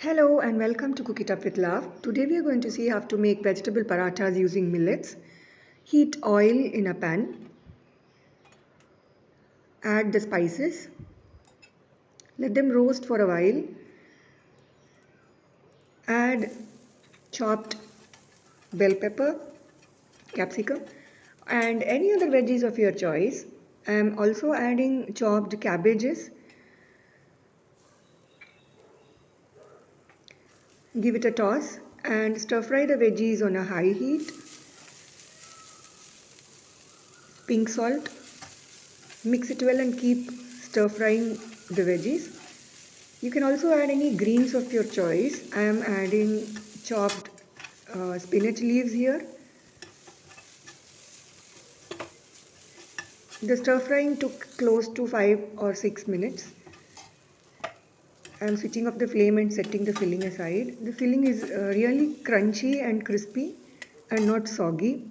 Hello and welcome to Cook It Up with Love. Today we are going to see how to make vegetable parathas using millets. Heat oil in a pan. Add the spices. Let them roast for a while. Add chopped bell pepper, capsicum and any other veggies of your choice. I am also adding chopped cabbages. Give it a toss and stir fry the veggies on a high heat. Pink salt. Mix it well and keep stir frying the veggies. You can also add any greens of your choice. I am adding chopped spinach leaves here. The stir frying took close to 5 or 6 minutes. I am switching off the flame and setting the filling aside. The filling is really crunchy and crispy and not soggy.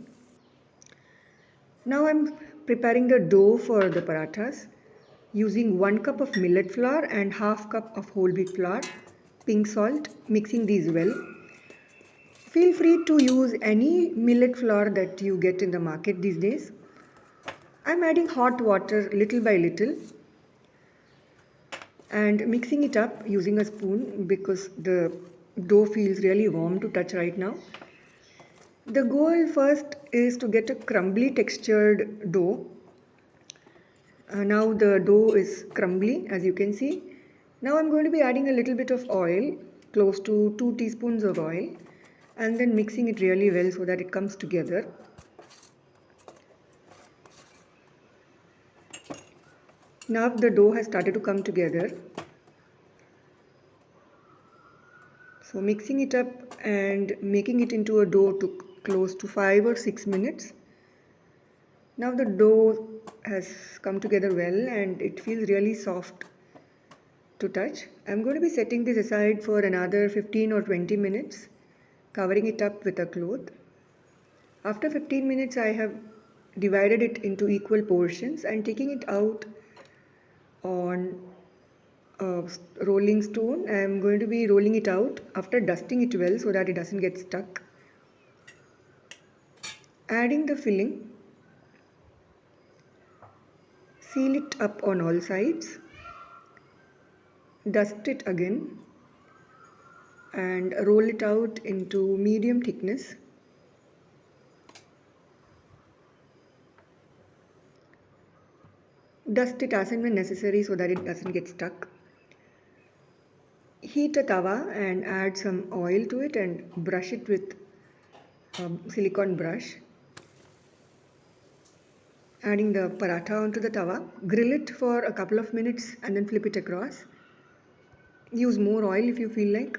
Now I am preparing the dough for the parathas using 1 cup of millet flour and half cup of whole wheat flour, pink salt, mixing these well. Feel free to use any millet flour that you get in the market these days. I'm adding hot water little by little and mixing it up using a spoon because the dough feels really warm to touch right now. The goal first is to get a crumbly textured dough. Now the dough is crumbly, as you can see. Now I'm going to be adding a little bit of oil, close to 2 teaspoons of oil, and then mixing it really well so that it comes together. Now the dough has started to come together. So mixing it up and making it into a dough took close to 5 or 6 minutes. Now the dough has come together well and it feels really soft to touch. I'm going to be setting this aside for another 15 or 20 minutes, covering it up with a cloth. After 15 minutes I have divided it into equal portions and taking it out on a rolling stone. I am going to be rolling it out after dusting it well so that it doesn't get stuck. Adding the filling. Seal it up on all sides. Dust it again and roll it out into medium thickness. Dust it as and when necessary so that it doesn't get stuck. Heat a tawa and add some oil to it and brush it with a silicone brush. Adding the paratha onto the tawa. Grill it for a couple of minutes and then flip it across. Use more oil if you feel like.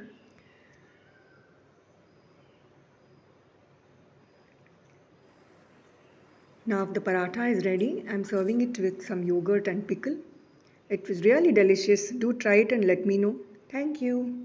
Now the paratha is ready. I'm serving it with some yogurt and pickle. It was really delicious. Do try it and let me know. Thank you.